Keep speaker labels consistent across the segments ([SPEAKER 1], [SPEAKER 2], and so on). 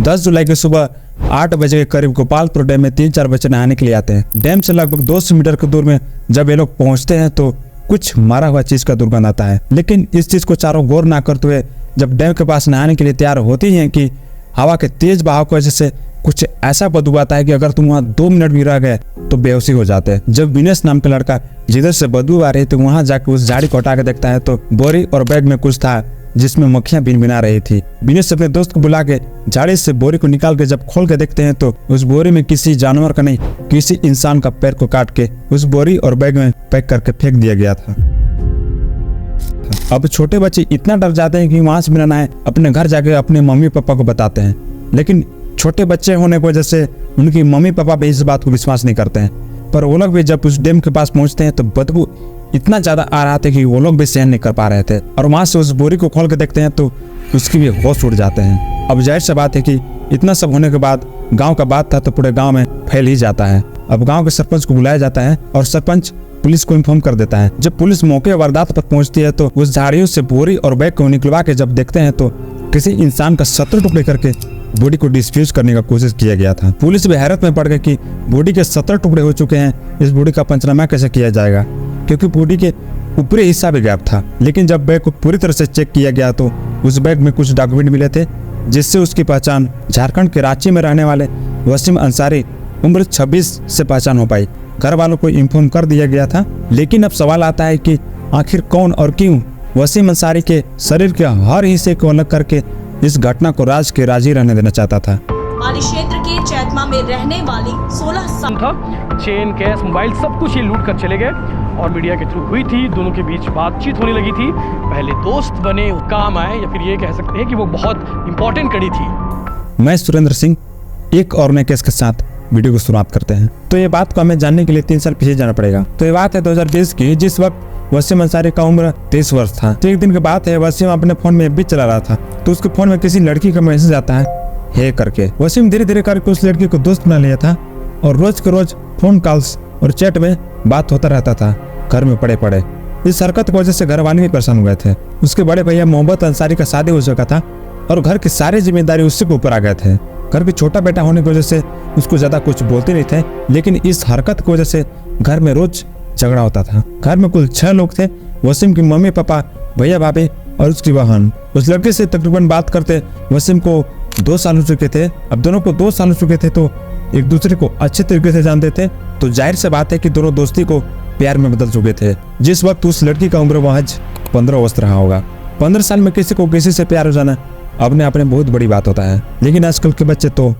[SPEAKER 1] 10 जुलाई की सुबह 8 बजे के करीब गोपालपुर डैम में 3-4 बच्चे नहाने के लिए आते हैं। डैम से लगभग 200 मीटर की दूर में जब ये लोग पहुंचते हैं तो कुछ मारा हुआ चीज का दुर्गंध आता है। लेकिन इस चीज को चारों गौर ना करते हुए जब डैम के पास नहाने के लिए तैयार होती हैं कि हवा के तेज बहाव की वजह से कुछ ऐसा बदबू आता है कि अगर तुम वहाँ 2 मिनट भी रह गए तो बेहोशी हो जाते हैं। जब विनेश नाम का लड़का जिधर से बदबू आ रही थी वहां जाकर उस झाड़ी को हटा के देखता है तो बोरी और बैग में कुछ था जिसमें मक्खियां भिनभिना रही थी। विनेश अपने दोस्त को बुला के झाड़ी से बोरी को निकाल के जब खोल के देखते हैं तो उस बोरी में किसी जानवर का नहीं किसी इंसान का पैर को काट के उस बोरी और बैग में पैक करके फेंक दिया गया था। अब छोटे बच्चे इतना डर जाते हैं कि वहां से बिना नहाए अपने घर जाके अपने मम्मी पापा को बताते हैं। लेकिन छोटे बच्चे होने की वजह से उनकी मम्मी पापा भी इस बात को विश्वास नहीं करते हैं। पर वो लोग भी जब उस डैम के पास पहुंचते हैं तो बदबू इतना ज्यादा आ रहा था कि वो लोग भी सहन नहीं कर पा रहे थे और वहां से उस बोरी को खोल के देखते हैं तो उसकी भी होश उड़ जाते हैं। अब जाहिर सी बात है कि इतना सब होने के बाद गांव का बात था तो पूरे गांव में फैल ही जाता है। अब गांव के सरपंच को बुलाया जाता है और सरपंच पुलिस को इन्फॉर्म कर देता है। जब पुलिस मौके वारदात पर पहुंचती है तो उस झाड़ियों से बोरी और बैग को निकलवा के जब देखते हैं तो किसी इंसान का 70 टुकड़े करके बॉडी को डिस्फ्यूज करने का कोशिश किया गया था। पुलिस भी हैरत में पड़ गई कि बॉडी के 70 टुकड़े हो चुके हैं, इस बॉडी का पंचनामा कैसे किया जाएगा, क्योंकि बॉडी के ऊपरी हिस्सा भी गायब था। लेकिन जब बैग को पूरी तरह से चेक किया गया तो उस बैग में कुछ डॉक्यूमेंट मिले थे जिससे उसकी पहचान झारखंड के रांची में रहने वाले वसीम अंसारी उम्र 26 से पहचान हो पाई। घर वालों को इन्फॉर्म कर दिया गया था। लेकिन अब सवाल आता है कि आखिर कौन और क्यों वसीम अंसारी के शरीर के हर हिस्से को अलग करके इस घटना को राज के राजी रहने देना चाहता था।
[SPEAKER 2] पाली क्षेत्र के चैतमा में रहने वाली 16 साल
[SPEAKER 3] था, चेन, कैश, मोबाइल सब कुछ ये लूट कर चले गए और मीडिया के थ्रू हुई थी। दोनों के बीच बातचीत होने लगी थी, पहले दोस्त बने, काम आए, या फिर ये कह सकते हैं कि वो बहुत इंपॉर्टेंट कड़ी थी।
[SPEAKER 1] मैं सुरेंद्र सिंह एक और नए केस के साथ वीडियो को शुरुआत करते हैं। तो ये बात को हमें जानने के लिए 3 साल पीछे जाना पड़ेगा। तो ये बात है 2020 की, जिस वक्त वसीम अंसारी का उम्र 23 वर्ष था। तो एक दिन की बात है, वसीम अपने फोन में भी चला रहा था तो उसके फोन में किसी लड़की का मैसेज आता है हे करके। वसीम धीरे धीरे करके उस लड़की को दोस्त बना लिया था और रोज के रोज फोन कॉल्स और चैट में बात होता रहता था घर में पड़े पड़े। इस हरकत की वजह से घर वाले भी परेशान हो गए थे। उसके बड़े भैया मोहम्मद अंसारी का शादी हो चुका था और घर की सारी जिम्मेदारी उसी के ऊपर आ गए थे। घर के छोटा बेटा होने की वजह से उसको ज्यादा कुछ बोलते नहीं थे, लेकिन इस हरकत की वजह से घर में रोज झगड़ा होता था। घर में कुल 6 लोग थे, वसीम की मम्मी पापा, भैया भाभी और उसकी बहन। उस लड़के से तकरीबन बात करते वसीम को 2 साल हो चुके थे। अब दोनों को 2 साल हो चुके थे तो एक दूसरे को अच्छे तरीके से जानते थे। तो जाहिर सी बात है कि दोनों दोस्ती को प्यार में बदल चुके थे। जिस वक्त उस लड़की का उम्र महज 15 वर्ष रहा होगा। 15 साल में किसी को किसी से प्यार हो जाना अपने आप में बहुत बड़ी बात होता है। लेकिन आजकल के बच्चे तो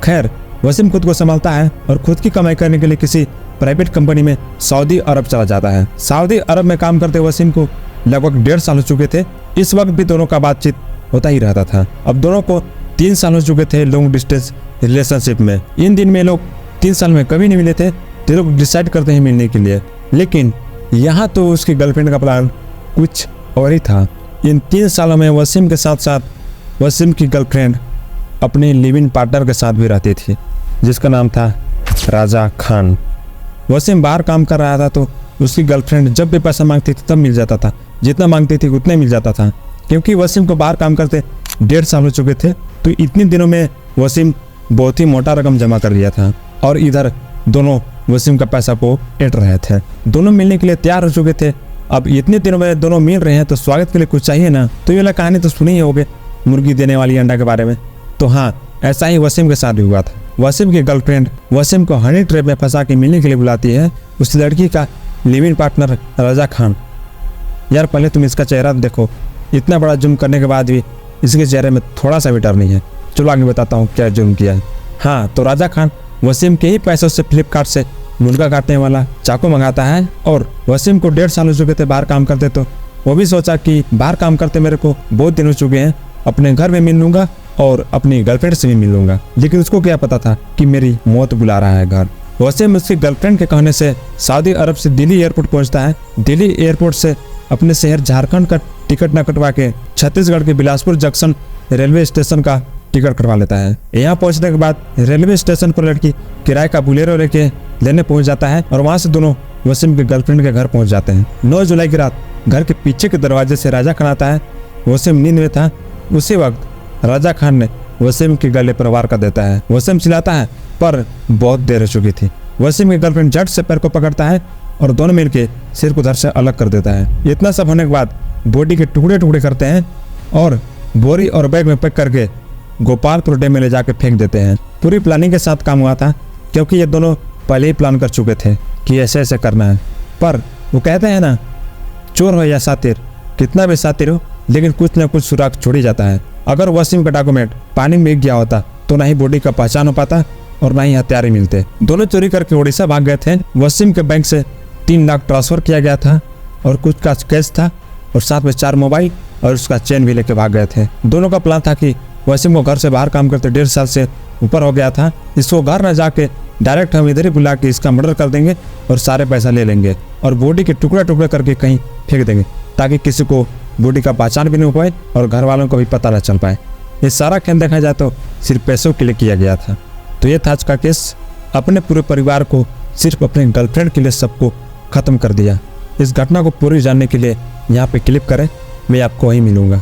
[SPEAKER 1] खैर, वसीम खुद को संभालता है और खुद की कमाई करने के लिए किसी प्राइवेट कंपनी में सऊदी अरब चला जाता है। सऊदी अरब में काम करते वसीम को लगभग 1.5 साल हो चुके थे। इस वक्त भी दोनों का बातचीत होता ही रहता था। अब दोनों को 3 साल हो चुके थे लॉन्ग डिस्टेंस रिलेशनशिप में। इन दिन में लोग 3 साल में कभी नहीं मिले थे तो लोग डिसाइड करते हैं मिलने के लिए। लेकिन यहाँ तो उसकी गर्लफ्रेंड का प्लान कुछ और ही था। इन 3 सालों में वसीम के साथ साथ वसीम की गर्लफ्रेंड अपने लिविंग पार्टनर के साथ भी रहती थी जिसका नाम था राजा खान। वसीम बाहर काम कर रहा था तो उसकी गर्लफ्रेंड जब भी पैसा मांगती थी तब मिल जाता था, जितना मांगती थी उतना मिल जाता था। क्योंकि वसीम को बाहर काम करते 1.5 साल हो चुके थे तो इतने दिनों में वसीम बहुत ही मोटा रकम जमा कर लिया था और इधर दोनों वसीम का पैसा को ऐंठ रहे थे। दोनों मिलने के लिए तैयार हो चुके थे। अब इतने दिनों में दोनों मिल रहे हैं तो स्वागत के लिए कुछ चाहिए ना। तो ये वाला कहानी तो सुनी ही होगे मुर्गी देने वाली अंडा के बारे में। तो हाँ, ऐसा ही वसीम के साथ भी हुआ था। वसीम की गर्लफ्रेंड वसीम को हनी ट्रैप में फंसा के मिलने के लिए बुलाती है उस लड़की का लिविंग पार्टनर राजा खान। यार पहले तुम इसका चेहरा देखो, इतना बड़ा जुर्म करने के बाद भी इसके चेहरे में थोड़ा सा भी डर नहीं है। चलो आगे बताता हूँ क्या जुर्म किया है। हाँ, तो राजा खान वसीम के ही पैसों से फ्लिपकार्ट से मुर्गा काटने वाला चाकू मंगाता है और वसीम को 1.5 साल हो चुके थे बाहर काम करते। तो वो भी सोचा कि बाहर काम करते मेरे को बहुत दिन हो चुके हैं, अपने घर में मिल लूंगा और अपनी गर्लफ्रेंड से भी मिल लूंगा। लेकिन उसको क्या पता था कि मेरी मौत बुला रहा है घर। वसीम उसकी गर्लफ्रेंड के कहने से सऊदी अरब से दिल्ली एयरपोर्ट पहुंचता है। दिल्ली एयरपोर्ट से अपने शहर झारखंड का टिकट न कटवा के छत्तीसगढ़ के बिलासपुर जंक्शन रेलवे स्टेशन का टिकट कटवा लेता है। यहाँ पहुंचने के बाद रेलवे स्टेशन पर लड़की किराए का बुलेरो लेके लेने पहुंच जाता है और वहां से दोनों वसीम के गर्लफ्रेंड के घर पहुंच जाते हैं। 9 जुलाई की रात घर के पीछे के दरवाजे से राजा खान आता है। वसीम नींद में था। उसी वक्त राजा खान ने वसीम के गले पर वार कर देता है। वसीम चिल्लाता है पर बहुत देर हो चुकी थी। वसीम की गर्लफ्रेंड झट से पैर को पकड़ता है और दोनों मिलकर सिर को धड़ से अलग कर देता है। इतना सब होने के बाद बॉडी के टुकड़े टुकड़े करते हैं और बोरी और बैग में पैक करके गोपालपुर डैम में ले जाके फेंक देते हैं। पूरी प्लानिंग के साथ काम हुआ था, क्योंकि ये दोनों पहले ही प्लान कर चुके थे कि ऐसे ऐसे करना है। पर वो कहते हैं ना, चोर हो या सातिर, कितना भी सातिर हो लेकिन कुछ न कुछ सुराग छोड़ ही जाता है। अगर वसीम का डॉक्यूमेंट पानी में गिर गया होता तो ना ही बॉडी का पहचान हो पाता और ना ही हथियार ही मिलते। दोनों चोरी करके उड़ीसा भाग गए थे। वसीम के बैंक से 3 लाख ट्रांसफर किया गया था और कुछ का कैश था और साथ में 4 मोबाइल और उसका चेन भी लेके भाग गए थे। दोनों का प्लान था कि वसीम को घर से बाहर काम करते 1.5 साल से ऊपर हो गया था। इसको घर न जाके डायरेक्ट हम इधर ही बुला के इसका मर्डर कर देंगे और सारे पैसा ले लेंगे और बॉडी के टुकड़े टुकड़े करके कहीं फेंक देंगे, ताकि किसी को बॉडी का पहचान भी नहीं हो पाए और घर वालों को भी पता न चल पाए। ये सारा खेल देखा जाए तो सिर्फ पैसों के लिए किया गया था। तो ये था आज का केस। अपने पूरे परिवार को सिर्फ अपने गर्लफ्रेंड के लिए सबको खत्म कर दिया। इस घटना को पूरी जानने के लिए यहाँ पे क्लिक करें, मैं आपको वहीं मिलूंगा।